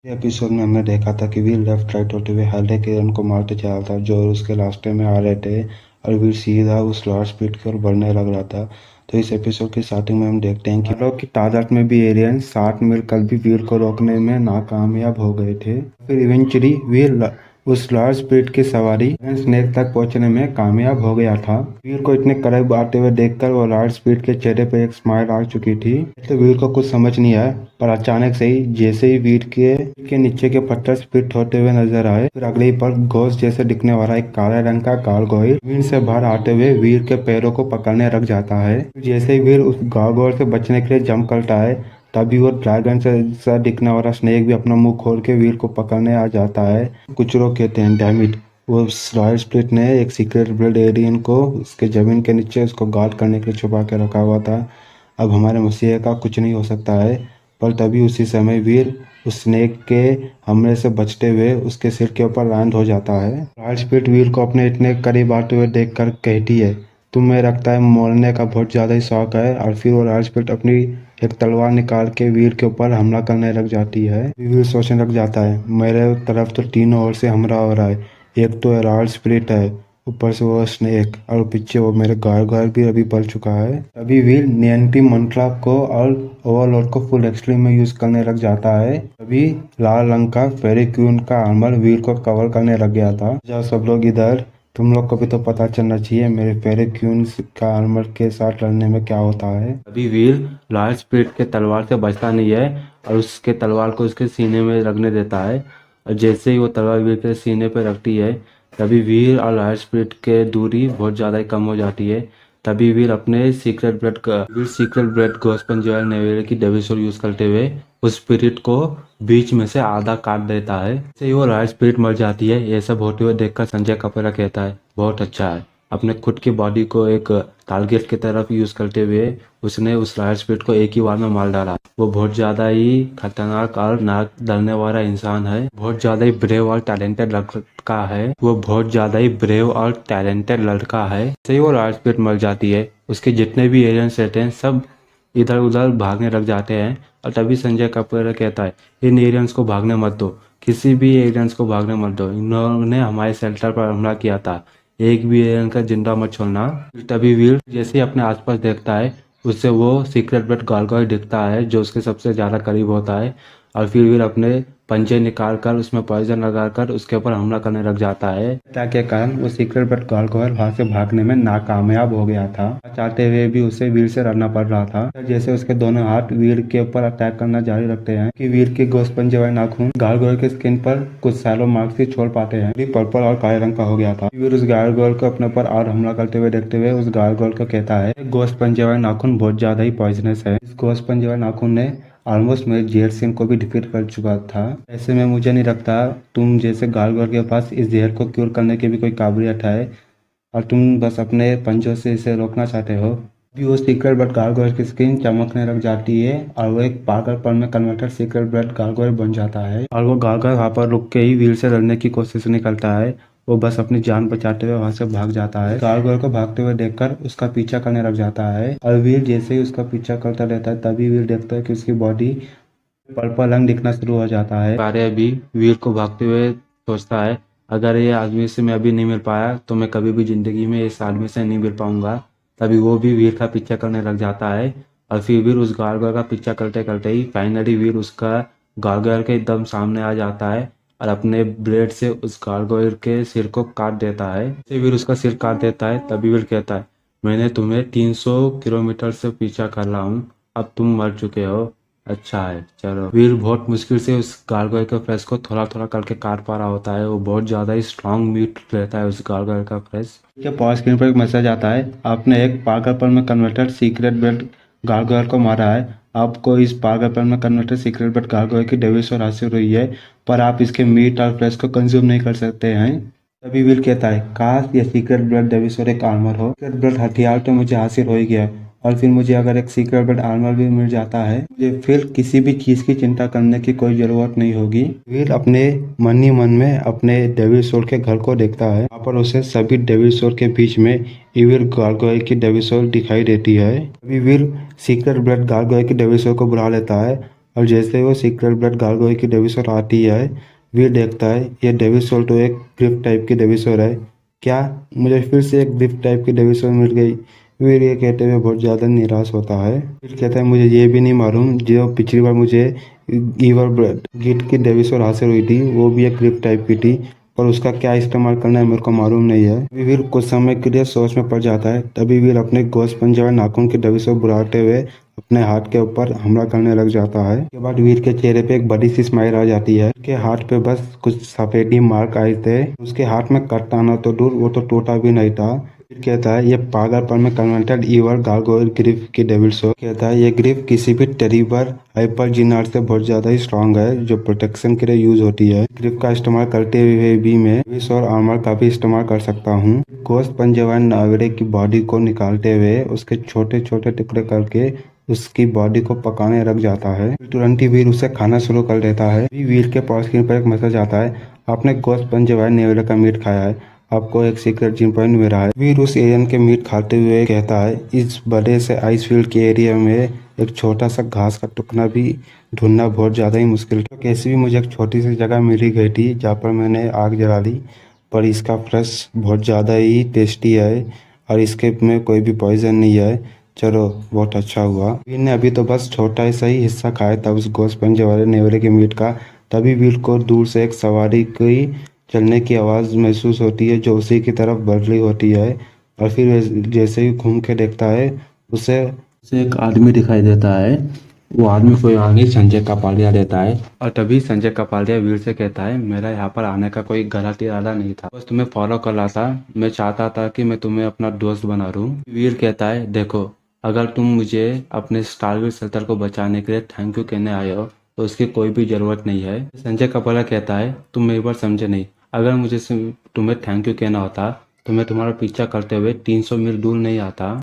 Episode में हमने देखा था कि वीर लेफ्ट राइट होते हुए हार्ले किरण को मारते जा रहा था जो उसके रास्ते में आ रहे थे और वीर सीधा उस लॉर्ड स्पीड की ओर बढ़ने लग रहा था। तो इस एपिसोड की स्टार्टिंग में हम देखते हैं कि लोग की तादाद में भी एलियन 60 मिलकर भी वीर को रोकने में नाकामयाब हो गए थे। फिर इवेंचुअली वीर उस लॉर्ड स्पीड की सवारी स्नेक तक पहुंचने में कामयाब हो गया था। वीर को इतने करीब आते हुए देखकर वो लॉर्ड स्पीड के चेहरे पर एक स्माइल आ चुकी थी। तो वीर को कुछ समझ नहीं आया, पर अचानक से ही जैसे ही वीर के नीचे के पत्थर स्प्लिट होते हुए नजर आए, फिर अगले ही पल घोस्ट जैसे दिखने वाला एक काले रंग का गारगोइल वीर से बाहर आते हुए वीर के पैरों को पकड़ने लग जाता है। जैसे ही वीर उस गारगोइल से बचने के लिए जंप करता है, तभी वो ड्रैगन से सा दिखने वाला स्नेक भी अपना मुंह खोल के वीर को पकड़ने आ जाता है। कुछ लोग कहते हैं डैमिट, वो रॉयल स्प्लिट ने एक सीक्रेट ब्लड एलियन को उसके जमीन के नीचे उसको गार्ड करने के लिए छुपा के रखा हुआ था। अब हमारे मसीह का कुछ नहीं हो सकता है। पर तभी उसी समय वीर उस स्नेक के हमले से बचते हुए उसके सिर के ऊपर लैंड हो जाता है। रॉयल स्प्लिट वीर को अपने इतने करीब आते हुए देखकर कहती है, तुम्हें लगता है मोड़ने का बहुत ज्यादा ही शौक है। और फिर वो रॉयल स्प्लिट अपनी एक तलवार निकाल के वीर के ऊपर हमला करने लग जाती है। वीर सोचने लग जाता है, मेरे तरफ तो तीनों ओर से हमला हो रहा है, एक तो रॉयल स्पिरिट है, ऊपर से वो स्नेक, और पीछे वो मेरे गार्गोइल भी अभी पल चुका है। अभी वीर नियंत्री मंत्रा को और ओवरलॉर्ड को फुल एक्सट्रीम में यूज करने लग जाता है। अभी लाल रंग का फेरी क्वीन का आर्मर वीर को कवर करने लग गया था। जब सब लोग इधर, तुम लोग को भी तो पता चलना चाहिए मेरे फेरी क्वीन का आर्मर के साथ लड़ने में क्या होता है। अभी वीर लाल स्पिरिट के तलवार से बचता नहीं है और उसके तलवार को उसके सीने में रखने देता है। और जैसे ही वो तलवार वीर के सीने पे रखती है, तभी वीर और लाल स्पिरिट के दूरी बहुत ज़्यादा ही कम हो जाती है। तभी वीर अपने सीक्रेट ब्लड गोस्पेन जोएल नेवेरे की डेविल सोल यूज करते हुए उस स्पिरिट को बीच में से आधा काट देता है। इससे ही वो लाल स्पिरिट मर जाती है। ये सब होते हुए देखकर संजय कपेरा कहता है, बहुत अच्छा है, अपने खुद की बॉडी को एक टारगेट की तरफ यूज करते हुए उसने उस लाल स्पिरिट को एक ही बार में मार डाला। वो बहुत ज्यादा ही खतरनाक और नाक डरने वाला इंसान है, बहुत ज्यादा ही ब्रेव और टैलेंटेड लड़का है। वो बहुत ज्यादा ही ब्रेव और टैलेंटेड लड़का है। सही वो लाल स्पिरिट मर जाती है, उसके जितने भी एलियंस रहते हैं सब इधर उधर भागने लग जाते हैं। और तभी संजय कपूर कहता है, इन एलियंस को भागने मत दो, किसी भी एलियंस को भागने मत दो, इन्होंने हमारे शेल्टर पर हमला किया था, एक भी एलियन का जिंदा मत छोड़ना। तभी वीर जैसे ही अपने आसपास देखता है, उससे वो सीक्रेट ब्लड गार्गोइल दिखता है जो उसके सबसे ज्यादा करीब होता है। और फिर वीर अपने पंजे निकाल कर उसमें पॉइजन लगाकर उसके ऊपर हमला करने लग जाता है। के कारण वो सीक्रेट ब्लड गार्गोइल वहां से भागने में नाकामयाब हो गया था। चाहते हुए भी उसे वीर से लड़ना पड़ रहा था। जैसे उसके दोनों हाथ वीर के ऊपर अटैक करना जारी रखते हैं कि वीर के गोश्त पंजे वाले नाखून गार्गोइल के स्किन पर कुछ सैलो मार्क्स ही छोड़ पाते हैं। पर्पल और काले रंग का हो गया था। वीर उस गार्गोइल को अपने ऊपर और हमला करते हुए देखते हुए उस गार्गोइल को कहता है, गोश्त पंजे वाले नाखून बहुत ज्यादा ही पॉइजनस है। इस गोश्त पंजे वाले नाखून ने ऑलमोस्ट मेरे जेल सिंह को भी डिफीट कर चुका था। ऐसे में मुझे नहीं लगता तुम जैसे गार्गोइल के पास इस जहर को क्योर करने की भी कोई काबिलियत है, और तुम बस अपने पंजों से इसे रोकना चाहते हो। भी वो सीक्रेट ब्लड गार्गोइल की स्किन चमकने लग जाती है और वो एक पागलपन में कन्वर्टेड सीक्रेट ब्लड गार्गोइल बन जाता है। और वो गार्गोइल वहाँ पर रुक के ही वीर से लड़ने की कोशिश नहीं करता है, वो बस अपनी जान बचाते हुए वहां से भाग जाता है। गार्गोइल को भागते हुए देखकर उसका पीछा करने लग जाता है और वीर जैसे ही उसका पीछा करता रहता है, तभी वीर देखता है कि उसकी बॉडी पर्पल रंग दिखना शुरू हो जाता है। कार्य भी वीर को भागते हुए सोचता है, अगर ये आदमी से मैं अभी नहीं मिल पाया तो मैं कभी भी जिंदगी में इस आदमी से नहीं मिल पाऊंगा। तभी वो भी वीर का पीछा करने लग जाता है और फिर वीर उस गार्गोइल का पीछा करते करते ही फाइनली वीर उसका गार्गोइल के एकदम सामने आ जाता है और अपने ब्लेड से उस गार्गोइल के सिर को काट देता है। जैसे वीर उसका सिर काट देता है, तभी वीर कहता है, मैंने तुम्हें 300 किलोमीटर से पीछा कर रहा हूँ, अब तुम मर चुके हो। अच्छा है, चलो। वीर बहुत मुश्किल से उस गार्गोइल के फ्लेश को थोड़ा थोड़ा करके काट पा रहा होता है। वो बहुत ज्यादा ही स्ट्रांग मीट रहता है उस गार्गोइल का फ्लेश। पावर स्क्रीन पर एक मैसेज आता है, आपने एक पागलपन में कन्वर्टेड सीक्रेट ब्लड गार्गोइल को मारा है। आपको इस पागलपन में कन्वर्टेड सीक्रेट ब्लड गार्गोइल की डेविल सोल हासिल हुई है, पर आप इसके मीट और फ्लेश को कंज्यूम नहीं कर सकते हैं। तभी वीर कहता है, काश ये सीक्रेट ब्लड डेविल सोल एक आर्मर हो। सीक्रेट ब्लड हथियार तो मुझे हासिल हो ही गया, और फिर मुझे अगर एक सीक्रेट ब्लड आर्मर भी मिल जाता है, मुझे फिर किसी भी चीज की चिंता करने की कोई जरूरत नहीं होगी। वीर अपने मन ही मन में अपने डेविल सोल के घर को देखता है। वहाँ पर उसे सभी डेविल सोल के बीच में इविल गार्गोइल की डेविल सोल दिखाई देती है। अभी वीर सीक्रेट ब्लड गार्गोइल की डेविल सोल को बुला लेता है और जैसे ही वो सीक्रेट ब्लड गार्गोय की डेविसोर आती है, वीर देखता है ये डेविसोर तो एक ग्रिफ टाइप की डेविसोर है। क्या मुझे फिर से एक ग्रिफ टाइप की डेविसोर मिल गई? वीर ये कहते हुए बहुत ज़्यादा निराश होता है। फिर कहता है मुझे ये भी नहीं मालूम जो पिछली बार मुझे ईवर ब्लड गिट की डेविसोर हासिल हुई थी वो भी एक ग्रिफ टाइप की थी, पर उसका क्या इस्तेमाल करना है मेरे को मालूम नहीं है। तभी वीर कुछ समय के लिए सोच में पड़ जाता है। तभी वीर अपने गोश्त पंजे वाले नाखून की डेविसोर बुलाते हुए अपने हाथ के ऊपर हमला करने लग जाता है। उसके बाद वीर के चेहरे पे एक बड़ी सी स्माइल आ जाती है। उसके हाथ पे बस कुछ सफेदी मार्क आए थे। उसके हाथ में कटाना तो दूर वो तो टूटा भी नहीं था। फिर कहता है ये पागलपन में कन्वर्टेड ईवर गार्गोयल ग्रिफ की डेविल सो। कहता है ये ग्रिफ किसी भी टेरिबर हाइपर जिनार से बहुत ज्यादा ही स्ट्रांग है जो प्रोटेक्शन के लिए यूज होती है। ग्रिफ का इस्तेमाल करते हुए भी मैं विश और आर्मर का भी इस्तेमाल कर सकता हूँ। गोश्त पंजेवान नागरे की बॉडी को निकालते हुए उसके छोटे छोटे टुकड़े करके उसकी बॉडी को पकाने लग जाता है। तुरंत ही वीर उसे खाना शुरू कर देता है। वीर के पास स्क्रीन पर एक मैसेज आता है, आपने गोश्त पंजेवान नेवले का मीट खाया है, आपको एक सीक्रेट जिम पॉइंट मिला है। वीर उस एलियन के मीट खाते हुए कहता है इस बड़े से आइस फील्ड के एरिया में एक छोटा सा घास का टुकड़ा भी ढूंढना बहुत ज़्यादा ही मुश्किल। तो कैसे भी मुझे एक छोटी सी जगह मिल ही गई थी जहाँ पर मैंने आग जला ली, पर इसका फ्रेश बहुत ज़्यादा ही टेस्टी है और इसके में कोई भी पॉइजन नहीं है। चलो बहुत अच्छा हुआ। वीर ने अभी तो बस छोटा सा ही हिस्सा खाया था उस गोश्त पंजे वाले नेवले के मीट का। तभी वीर को दूर से एक सवारी की चलने की आवाज़ महसूस होती है जो उसी की तरफ बढ़ रही होती है। और फिर जैसे ही घूम के देखता है उसे उसे एक आदमी दिखाई देता है। वो आदमी कोई और नहीं संजय कापालिया रहता है। और तभी संजय कापालिया वीर से कहता है मेरा यहाँ पर आने का कोई गलत इरादा नहीं था, बस तुम्हें फॉलो कर रहा था। मैं चाहता था कि मैं तुम्हें अपना दोस्त बना लूं। वीर कहता है देखो, अगर तुम मुझे अपने स्टारविल सेल्टर को बचाने के लिए थैंक यू कहने आए हो तो उसकी कोई भी ज़रूरत नहीं है। संजय कापालिया कहता है तुम मेरी बात समझे नहीं, अगर मुझे तुम्हें थैंक यू कहना होता तो मैं तुम्हारा पीछा करते हुए 300 मील दूर नहीं आता।